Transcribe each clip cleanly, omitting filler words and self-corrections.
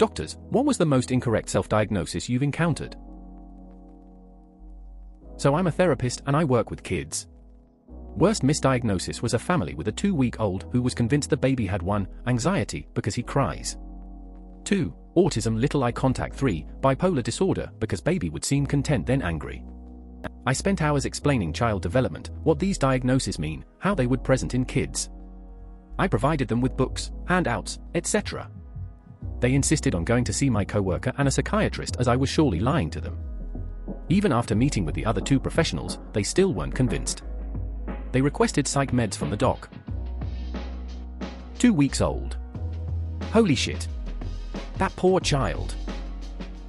Doctors, what was the most incorrect self-diagnosis you've encountered? So I'm a therapist and I work with kids. Worst misdiagnosis was a family with a 2-week-old who was convinced the baby had 1, anxiety because he cries. 2, autism little eye contact. 3, bipolar disorder because baby would seem content then angry. I spent hours explaining child development, what these diagnoses mean, how they would present in kids. I provided them with books, handouts, etc. They insisted on going to see my coworker and a psychiatrist as I was surely lying to them. Even after meeting with the other 2 professionals, they still weren't convinced. They requested psych meds from the doc. 2 weeks old. Holy shit. That poor child.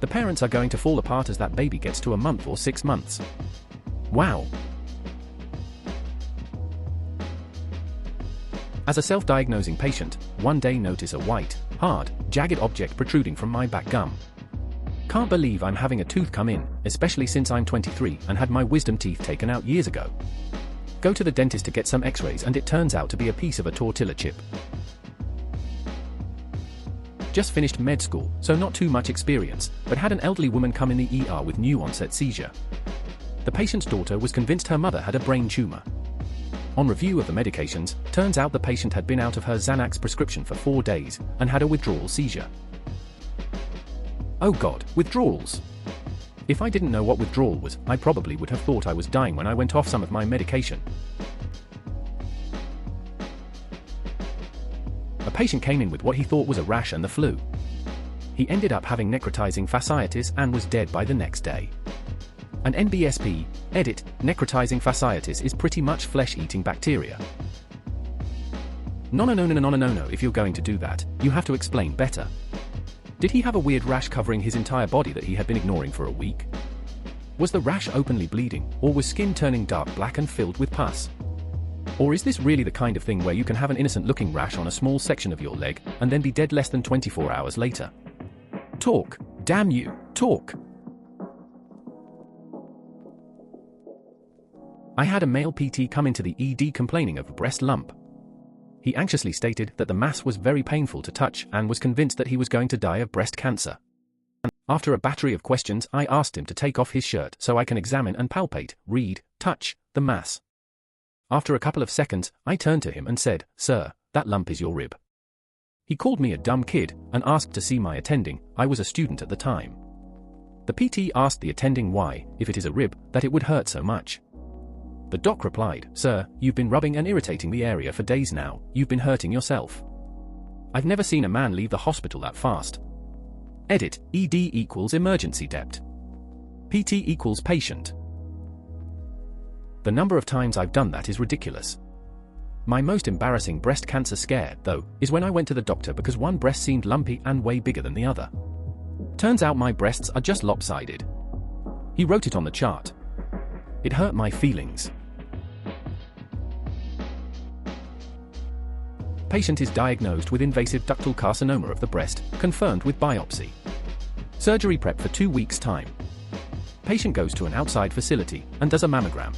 The parents are going to fall apart as that baby gets to a month or 6 months. Wow. As a self-diagnosing patient, one day notice a white, hard, jagged object protruding from my back gum. Can't believe I'm having a tooth come in, especially since I'm 23 and had my wisdom teeth taken out years ago. Go to the dentist to get some x-rays and it turns out to be a piece of a tortilla chip. Just finished med school, so not too much experience, but had an elderly woman come in the ER with new onset seizure. The patient's daughter was convinced her mother had a brain tumor. On review of the medications, turns out the patient had been out of her Xanax prescription for 4 days, and had a withdrawal seizure. Oh god, withdrawals! If I didn't know what withdrawal was, I probably would have thought I was dying when I went off some of my medication. A patient came in with what he thought was a rash and the flu. He ended up having necrotizing fasciitis and was dead by the next day. An NBSP, edit, necrotizing fasciitis is pretty much flesh-eating bacteria. No, if you're going to do that, you have to explain better. Did he have a weird rash covering his entire body that he had been ignoring for a week? Was the rash openly bleeding, or was skin turning dark black and filled with pus? Or is this really the kind of thing where you can have an innocent-looking rash on a small section of your leg, and then be dead less than 24 hours later? Talk, damn you, talk! I had a male PT come into the ED complaining of a breast lump. He anxiously stated that the mass was very painful to touch and was convinced that he was going to die of breast cancer. After a battery of questions, I asked him to take off his shirt so I can examine and palpate, read, touch, the mass. After a couple of seconds, I turned to him and said, "Sir, that lump is your rib." He called me a dumb kid and asked to see my attending. I was a student at the time. The PT asked the attending why, if it is a rib, that it would hurt so much. The doc replied, "Sir, you've been rubbing and irritating the area for days now, you've been hurting yourself. I've never seen a man leave the hospital that fast." Edit, ED equals emergency dept. PT equals patient. The number of times I've done that is ridiculous. My most embarrassing breast cancer scare, though, is when I went to the doctor because one breast seemed lumpy and way bigger than the other. Turns out my breasts are just lopsided. He wrote it on the chart. It hurt my feelings. Patient is diagnosed with invasive ductal carcinoma of the breast, confirmed with biopsy. Surgery prep for 2 weeks' time. Patient goes to an outside facility and does a mammogram.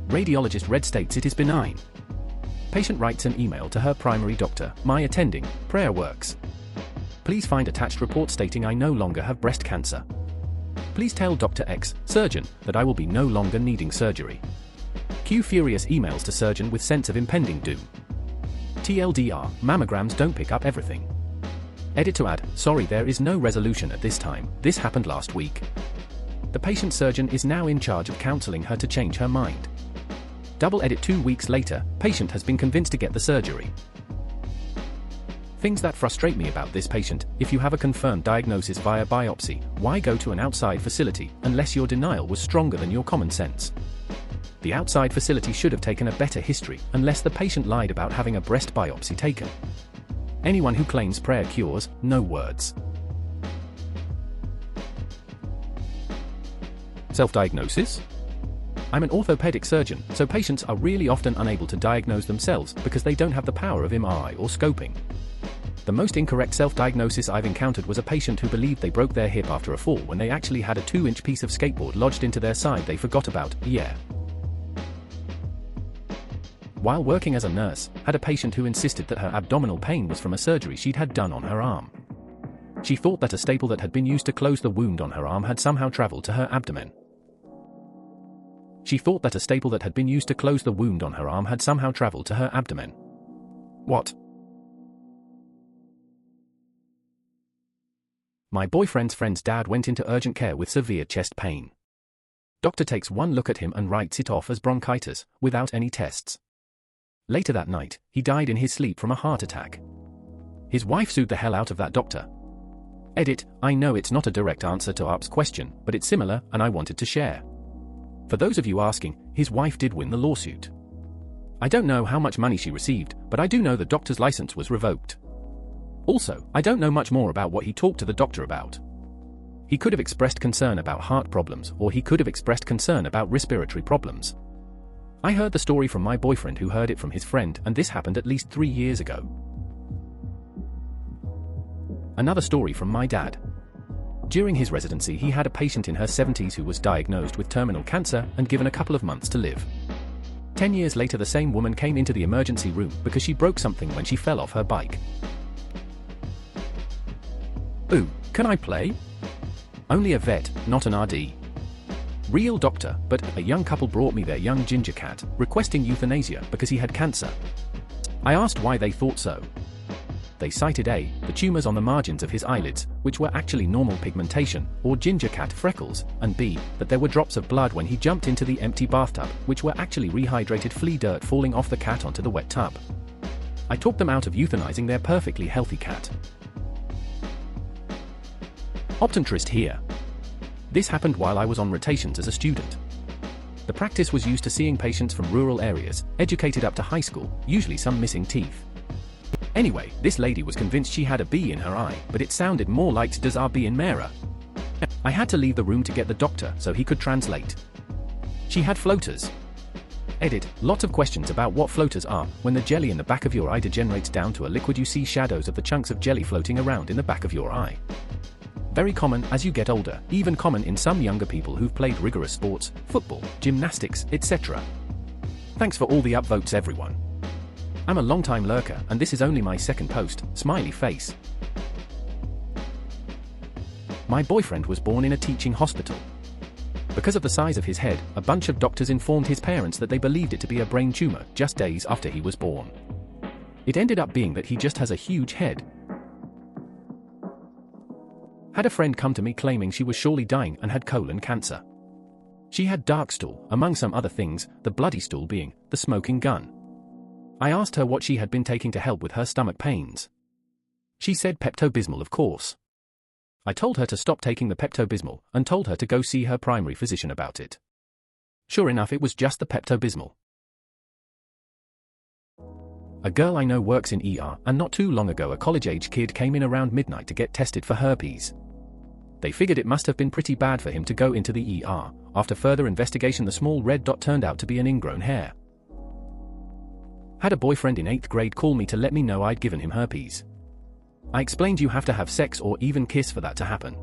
Radiologist Red states it is benign. Patient writes an email to her primary doctor, "My attending, prayer works. Please find attached report stating I no longer have breast cancer. Please tell Dr. X, surgeon, that I will be no longer needing surgery." Cue furious emails to surgeon with sense of impending doom. TLDR, mammograms don't pick up everything. Edit to add, sorry there is no resolution at this time, this happened last week. The patient surgeon is now in charge of counseling her to change her mind. Double edit 2 weeks later, patient has been convinced to get the surgery. Things that frustrate me about this patient: if you have a confirmed diagnosis via biopsy, why go to an outside facility unless your denial was stronger than your common sense? The outside facility should have taken a better history unless the patient lied about having a breast biopsy taken. Anyone who claims prayer cures, no words. Self-diagnosis? I'm an orthopedic surgeon, so patients are really often unable to diagnose themselves because they don't have the power of MRI or scoping. The most incorrect self-diagnosis I've encountered was a patient who believed they broke their hip after a fall when they actually had a 2-inch piece of skateboard lodged into their side they forgot about. Yeah. While working as a nurse, had a patient who insisted that her abdominal pain was from a surgery she'd had done on her arm. She thought that a staple that had been used to close the wound on her arm had somehow traveled to her abdomen. She thought that a staple that had been used to close the wound on her arm had somehow traveled to her abdomen. What? My boyfriend's friend's dad went into urgent care with severe chest pain. Doctor takes one look at him and writes it off as bronchitis, without any tests. Later that night, he died in his sleep from a heart attack. His wife sued the hell out of that doctor. Edit, I know it's not a direct answer to Arp's question, but it's similar, and I wanted to share. For those of you asking, his wife did win the lawsuit. I don't know how much money she received, but I do know the doctor's license was revoked. Also, I don't know much more about what he talked to the doctor about. He could have expressed concern about heart problems, or he could have expressed concern about respiratory problems. I heard the story from my boyfriend who heard it from his friend, and this happened at least 3 years ago. Another story from my dad. During his residency, he had a patient in her 70s who was diagnosed with terminal cancer and given a couple of months to live. 10 years later, the same woman came into the emergency room because she broke something when she fell off her bike. Ooh, can I play? Only a vet, not an RD. Real doctor, but a young couple brought me their young ginger cat, requesting euthanasia because he had cancer. I asked why they thought so. They cited A, the tumors on the margins of his eyelids, which were actually normal pigmentation, or ginger cat freckles, and B, that there were drops of blood when he jumped into the empty bathtub, which were actually rehydrated flea dirt falling off the cat onto the wet tub. I talked them out of euthanizing their perfectly healthy cat. Optometrist here. This happened while I was on rotations as a student. The practice was used to seeing patients from rural areas, educated up to high school, usually some missing teeth. Anyway, this lady was convinced she had a bee in her eye, but it sounded more like does our bee in Mera. I had to leave the room to get the doctor so he could translate. She had floaters. Edit, lots of questions about what floaters are. When the jelly in the back of your eye degenerates down to a liquid, you see shadows of the chunks of jelly floating around in the back of your eye. Very common as you get older, even common in some younger people who've played rigorous sports, football, gymnastics, etc. Thanks for all the upvotes, everyone. I'm a long-time lurker, and this is only my second post, smiley face. My boyfriend was born in a teaching hospital. Because of the size of his head, a bunch of doctors informed his parents that they believed it to be a brain tumor just days after he was born. It ended up being that he just has a huge head. Had a friend come to me claiming she was surely dying and had colon cancer. She had dark stool, among some other things, the bloody stool being the smoking gun. I asked her what she had been taking to help with her stomach pains. She said Pepto-Bismol, of course. I told her to stop taking the Pepto-Bismol and told her to go see her primary physician about it. Sure enough, it was just the Pepto-Bismol. A girl I know works in ER, and not too long ago a college-age kid came in around midnight to get tested for herpes. They figured it must have been pretty bad for him to go into the ER. After further investigation, the small red dot turned out to be an ingrown hair. Had a boyfriend in 8th grade call me to let me know I'd given him herpes. I explained you have to have sex or even kiss for that to happen.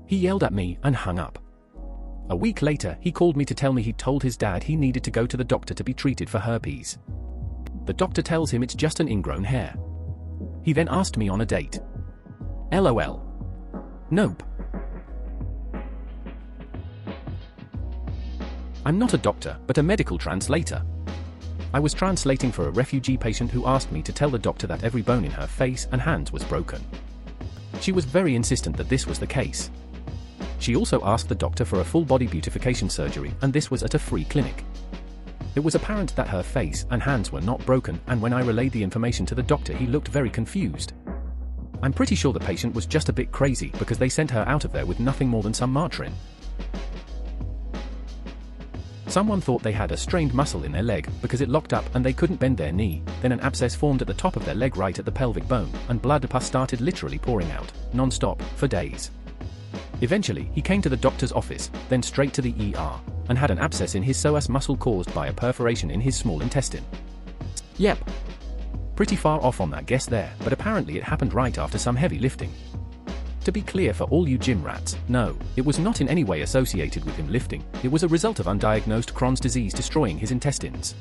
He yelled at me and hung up. A week later, he called me to tell me he'd told his dad he needed to go to the doctor to be treated for herpes. The doctor tells him it's just an ingrown hair. He then asked me on a date. LOL. Nope. I'm not a doctor, but a medical translator. I was translating for a refugee patient who asked me to tell the doctor that every bone in her face and hands was broken. She was very insistent that this was the case. She also asked the doctor for a full-body beautification surgery, and this was at a free clinic. It was apparent that her face and hands were not broken, and when I relayed the information to the doctor, he looked very confused. I'm pretty sure the patient was just a bit crazy because they sent her out of there with nothing more than some Martrin. Someone thought they had a strained muscle in their leg because it locked up and they couldn't bend their knee. Then an abscess formed at the top of their leg right at the pelvic bone, and blood pus started literally pouring out, non-stop, for days. Eventually, he came to the doctor's office, then straight to the ER, and had an abscess in his psoas muscle caused by a perforation in his small intestine. Yep. Pretty far off on that guess there, but apparently it happened right after some heavy lifting. To be clear for all you gym rats, no, it was not in any way associated with him lifting. It was a result of undiagnosed Crohn's disease destroying his intestines.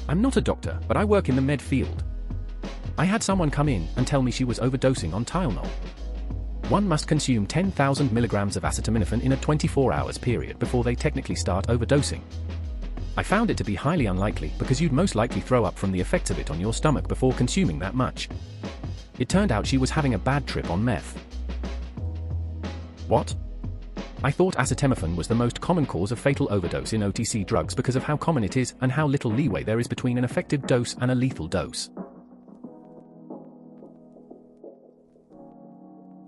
I'm not a doctor, but I work in the med field. I had someone come in and tell me she was overdosing on Tylenol. One must consume 10,000 milligrams of acetaminophen in a 24 hours period before they technically start overdosing. I found it to be highly unlikely because you'd most likely throw up from the effects of it on your stomach before consuming that much. It turned out she was having a bad trip on meth. What? I thought acetaminophen was the most common cause of fatal overdose in OTC drugs because of how common it is and how little leeway there is between an effective dose and a lethal dose.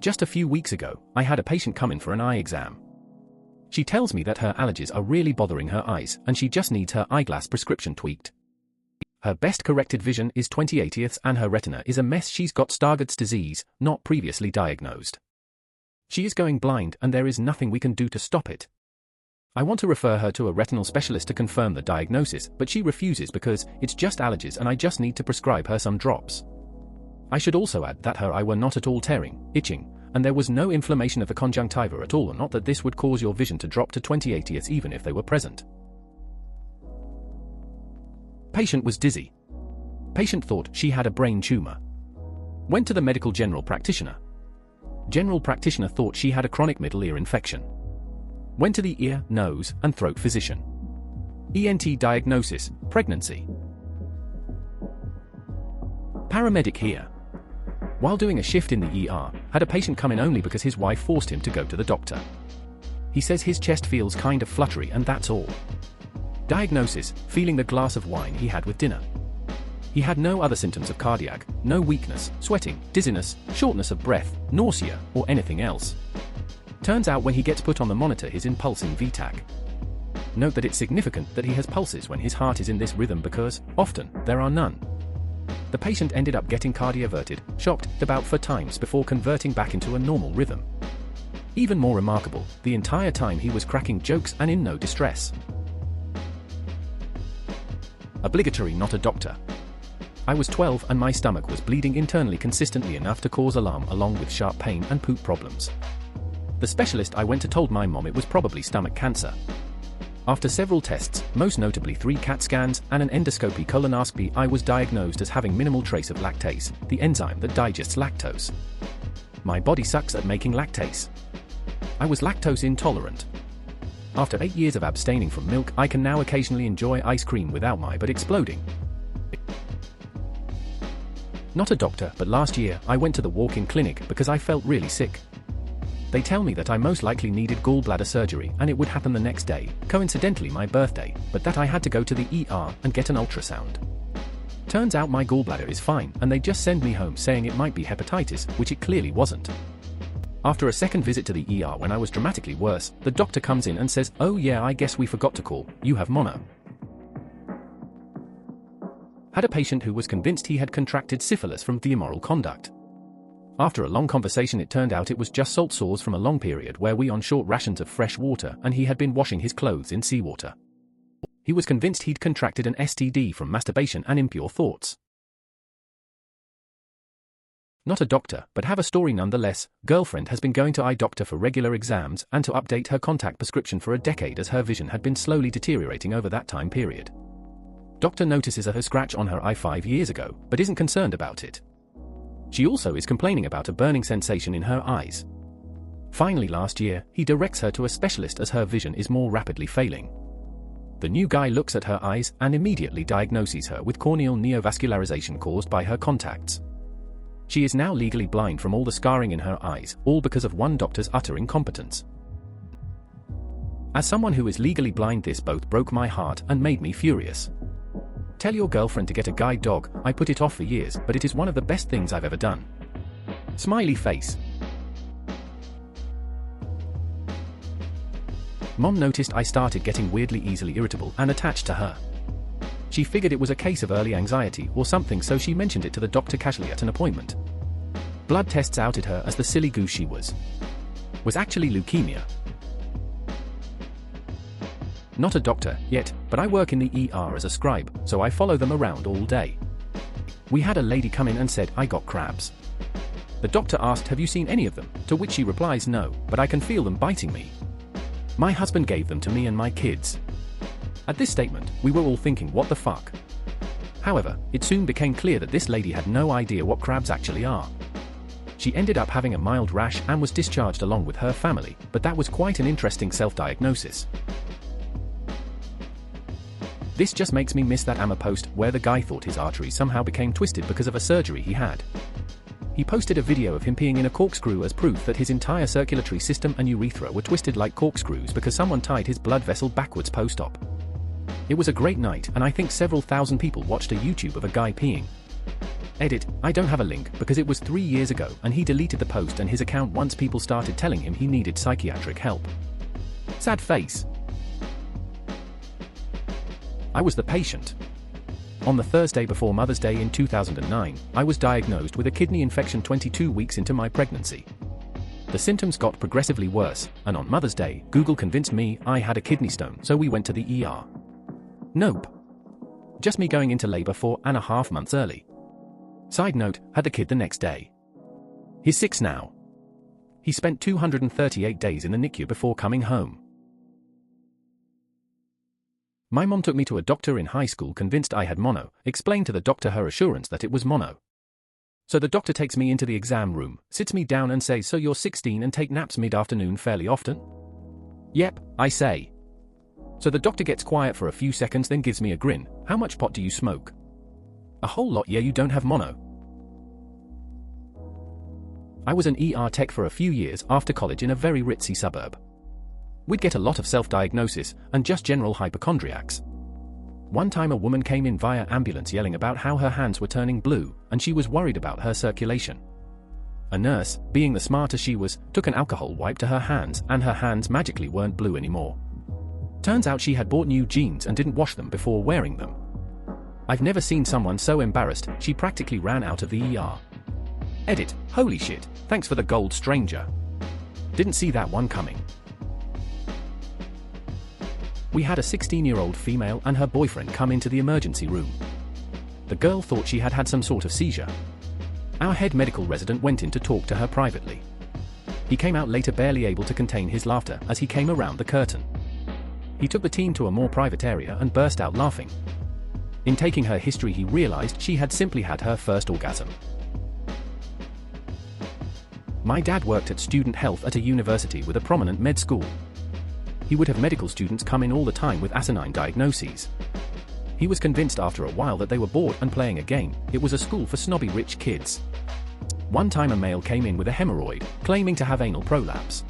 Just a few weeks ago, I had a patient come in for an eye exam. She tells me that her allergies are really bothering her eyes and she just needs her eyeglass prescription tweaked. Her best corrected vision is 20/80 and her retina is a mess. She's got Stargardt's disease, not previously diagnosed. She is going blind and there is nothing we can do to stop it. I want to refer her to a retinal specialist to confirm the diagnosis, but she refuses because it's just allergies and I just need to prescribe her some drops. I should also add that her eye were not at all tearing, itching, and there was no inflammation of the conjunctiva at all, or not that this would cause your vision to drop to 20/80 even if they were present. Patient was dizzy. Patient thought she had a brain tumor. Went to the medical general practitioner. General practitioner thought she had a chronic middle ear infection. Went to the ear, nose, and throat physician. ENT diagnosis, pregnancy. Paramedic here. While doing a shift in the ER, had a patient come in only because his wife forced him to go to the doctor. He says his chest feels kind of fluttery and that's all. Diagnosis, feeling the glass of wine he had with dinner. He had no other symptoms of cardiac, no weakness, sweating, dizziness, shortness of breath, nausea, or anything else. Turns out when he gets put on the monitor he's in pulsing VTAC. Note that it's significant that he has pulses when his heart is in this rhythm because, often, there are none. The patient ended up getting cardioverted, shocked, about 4 times before converting back into a normal rhythm. Even more remarkable, the entire time he was cracking jokes and in no distress. Obligatory, not a doctor. I was 12 and my stomach was bleeding internally consistently enough to cause alarm along with sharp pain and poop problems. The specialist I went to told my mom it was probably stomach cancer. After several tests, most notably 3 CAT scans and an endoscopy colonoscopy, I was diagnosed as having minimal trace of lactase, the enzyme that digests lactose. My body sucks at making lactase. I was lactose intolerant. After 8 years of abstaining from milk, I can now occasionally enjoy ice cream without my butt exploding. Not a doctor, but last year I went to the walk-in clinic because I felt really sick. They tell me that I most likely needed gallbladder surgery and it would happen the next day, coincidentally my birthday, but that I had to go to the ER and get an ultrasound. Turns out my gallbladder is fine and they just send me home saying it might be hepatitis, which it clearly wasn't. After a second visit to the ER when I was dramatically worse, the doctor comes in and says, "Oh yeah, I guess we forgot to call, you have mono." Had a patient who was convinced he had contracted syphilis from the immoral conduct. After a long conversation it turned out it was just salt sores from a long period where we on short rations of fresh water and he had been washing his clothes in seawater. He was convinced he'd contracted an STD from masturbation and impure thoughts. Not a doctor, but have a story nonetheless. Girlfriend has been going to eye doctor for regular exams and to update her contact prescription for a decade as her vision had been slowly deteriorating over that time period. Doctor notices a scratch on her eye 5 years ago, but isn't concerned about it. She also is complaining about a burning sensation in her eyes. Finally last year, he directs her to a specialist as her vision is more rapidly failing. The new guy looks at her eyes and immediately diagnoses her with corneal neovascularization caused by her contacts. She is now legally blind from all the scarring in her eyes, all because of one doctor's utter incompetence. As someone who is legally blind, this both broke my heart and made me furious. Tell your girlfriend to get a guide dog. I put it off for years, but it is one of the best things I've ever done. Smiley face. Mom noticed I started getting weirdly easily irritable and attached to her. She figured it was a case of early anxiety or something, so she mentioned it to the doctor casually at an appointment. Blood tests outed her as the silly goose she was actually leukemia. Not a doctor yet, but I work in the ER as a scribe, so I follow them around all day. We had a lady come in and said, "I got crabs." The doctor asked, "Have you seen any of them?" To which she replies, "No, but I can feel them biting me. My husband gave them to me and my kids." At this statement, we were all thinking, what the fuck? However, it soon became clear that this lady had no idea what crabs actually are. She ended up having a mild rash and was discharged along with her family, but that was quite an interesting self-diagnosis. This just makes me miss that Amma post where the guy thought his arteries somehow became twisted because of a surgery he had. He posted a video of him peeing in a corkscrew as proof that his entire circulatory system and urethra were twisted like corkscrews because someone tied his blood vessel backwards post-op. It was a great night, and I think several thousand people watched a YouTube of a guy peeing. Edit, I don't have a link because it was 3 years ago and he deleted the post and his account once people started telling him he needed psychiatric help. Sad face. I was the patient. On the Thursday before Mother's Day in 2009, I was diagnosed with a kidney infection 22 weeks into my pregnancy. The symptoms got progressively worse, and on Mother's Day, Google convinced me I had a kidney stone, so we went to the ER. Nope. Just me going into labor 4.5 months early. Side note, had the kid the next day. He's 6 now. He spent 238 days in the NICU before coming home. My mom took me to a doctor in high school convinced I had mono, explained to the doctor her assurance that it was mono. So the doctor takes me into the exam room, sits me down and says, "So you're 16 and take naps mid-afternoon fairly often?" "Yep," I say. So the doctor gets quiet for a few seconds, then gives me a grin. "How much pot do you smoke?" "A whole lot." "Yeah, you don't have mono." I was an ER tech for a few years after college in a very ritzy suburb. We'd get a lot of self-diagnosis and just general hypochondriacs. One time a woman came in via ambulance yelling about how her hands were turning blue and she was worried about her circulation. A nurse, being the smart as she was, took an alcohol wipe to her hands and her hands magically weren't blue anymore. Turns out she had bought new jeans and didn't wash them before wearing them. I've never seen someone so embarrassed, she practically ran out of the ER. Edit, holy shit, thanks for the gold, stranger. Didn't see that one coming. We had a 16-year-old female and her boyfriend come into the emergency room. The girl thought she had had some sort of seizure. Our head medical resident went in to talk to her privately. He came out later barely able to contain his laughter as he came around the curtain. He took the teen to a more private area and burst out laughing. In taking her history, he realized she had simply had her first orgasm. My dad worked at student health at a university with a prominent med school. He would have medical students come in all the time with asinine diagnoses. He was convinced after a while that they were bored and playing a game. It was a school for snobby rich kids. One time a male came in with a hemorrhoid, claiming to have anal prolapse.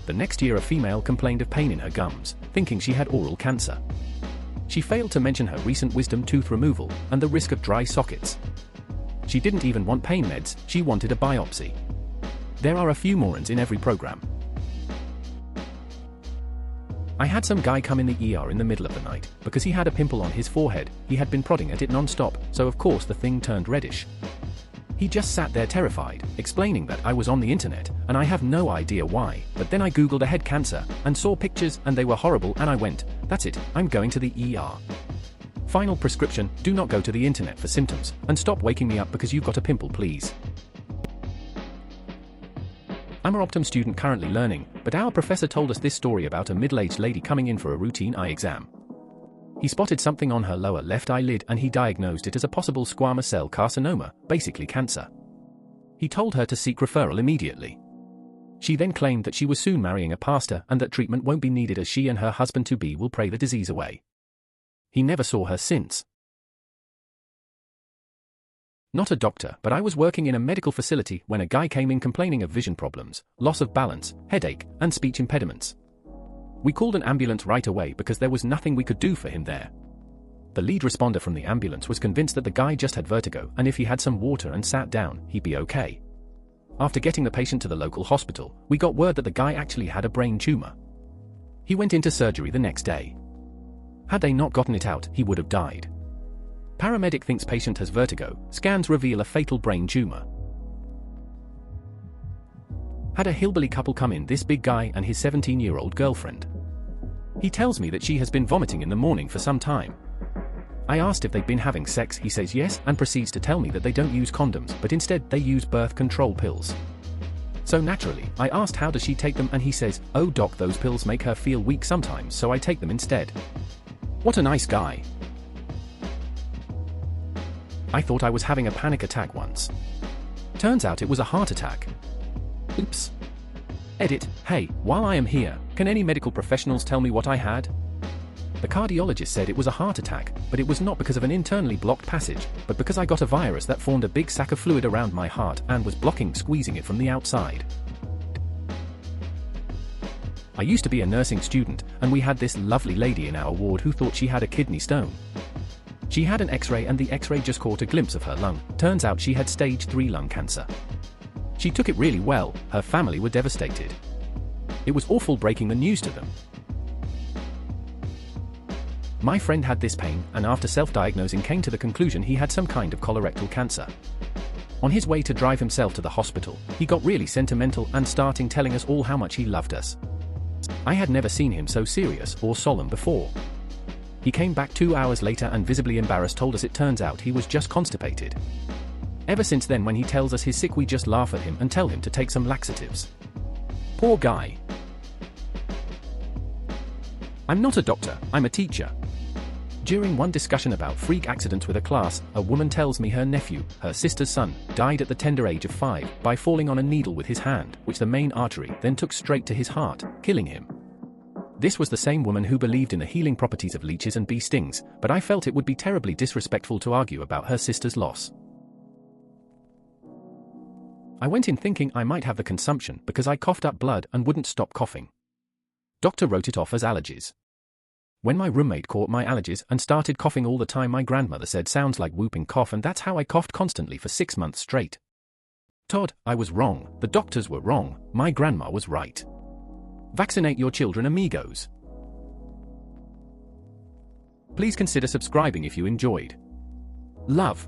The next year a female complained of pain in her gums, thinking she had oral cancer. She failed to mention her recent wisdom tooth removal and the risk of dry sockets. She didn't even want pain meds, she wanted a biopsy. There are a few morons in every program. I had some guy come in the ER in the middle of the night, because he had a pimple on his forehead. He had been prodding at it non-stop, so of course the thing turned reddish. He just sat there terrified, explaining that I was on the internet, and I have no idea why, but then I googled a head cancer, and saw pictures and they were horrible and I went, that's it, I'm going to the ER. Final prescription, do not go to the internet for symptoms, and stop waking me up because you've got a pimple please. I'm a Optum student currently learning, but our professor told us this story about a middle-aged lady coming in for a routine eye exam. He spotted something on her lower left eyelid and he diagnosed it as a possible squamous cell carcinoma, basically cancer. He told her to seek referral immediately. She then claimed that she was soon marrying a pastor and that treatment won't be needed as she and her husband-to-be will pray the disease away. He never saw her since. Not a doctor, but I was working in a medical facility when a guy came in complaining of vision problems, loss of balance, headache, and speech impediments. We called an ambulance right away because there was nothing we could do for him there. The lead responder from the ambulance was convinced that the guy just had vertigo and if he had some water and sat down, he'd be okay. After getting the patient to the local hospital, we got word that the guy actually had a brain tumor. He went into surgery the next day. Had they not gotten it out, he would have died. Paramedic thinks patient has vertigo, scans reveal a fatal brain tumor. Had a hillbilly couple come in, this big guy and his 17-year-old girlfriend. He tells me that she has been vomiting in the morning for some time. I asked if they'd been having sex, he says yes, and proceeds to tell me that they don't use condoms, but instead they use birth control pills. So naturally, I asked how does she take them and he says, "Oh doc, those pills make her feel weak sometimes, so I take them instead." What a nice guy. I thought I was having a panic attack once. Turns out it was a heart attack. Oops. Edit, hey, while I am here, can any medical professionals tell me what I had? The cardiologist said it was a heart attack, but it was not because of an internally blocked passage, but because I got a virus that formed a big sack of fluid around my heart and was squeezing it from the outside. I used to be a nursing student, and we had this lovely lady in our ward who thought she had a kidney stone. She had an X-ray and the X-ray just caught a glimpse of her lung. Turns out she had stage 3 lung cancer. She took it really well, her family were devastated. It was awful breaking the news to them. My friend had this pain, and after self-diagnosing came to the conclusion he had some kind of colorectal cancer. On his way to drive himself to the hospital, he got really sentimental and starting telling us all how much he loved us. I had never seen him so serious or solemn before. He came back 2 hours later and visibly embarrassed told us it turns out he was just constipated. Ever since then when he tells us he's sick we just laugh at him and tell him to take some laxatives. Poor guy. I'm not a doctor, I'm a teacher. During one discussion about freak accidents with a class, a woman tells me her nephew, her sister's son, died at the tender age of 5 by falling on a needle with his hand, which the main artery then took straight to his heart, killing him. This was the same woman who believed in the healing properties of leeches and bee stings, but I felt it would be terribly disrespectful to argue about her sister's loss. I went in thinking I might have the consumption because I coughed up blood and wouldn't stop coughing. Doctor wrote it off as allergies. When my roommate caught my allergies and started coughing all the time, my grandmother said sounds like whooping cough, and that's how I coughed constantly for 6 months straight. Todd, I was wrong, the doctors were wrong, my grandma was right. Vaccinate your children, amigos. Please consider subscribing if you enjoyed. Love.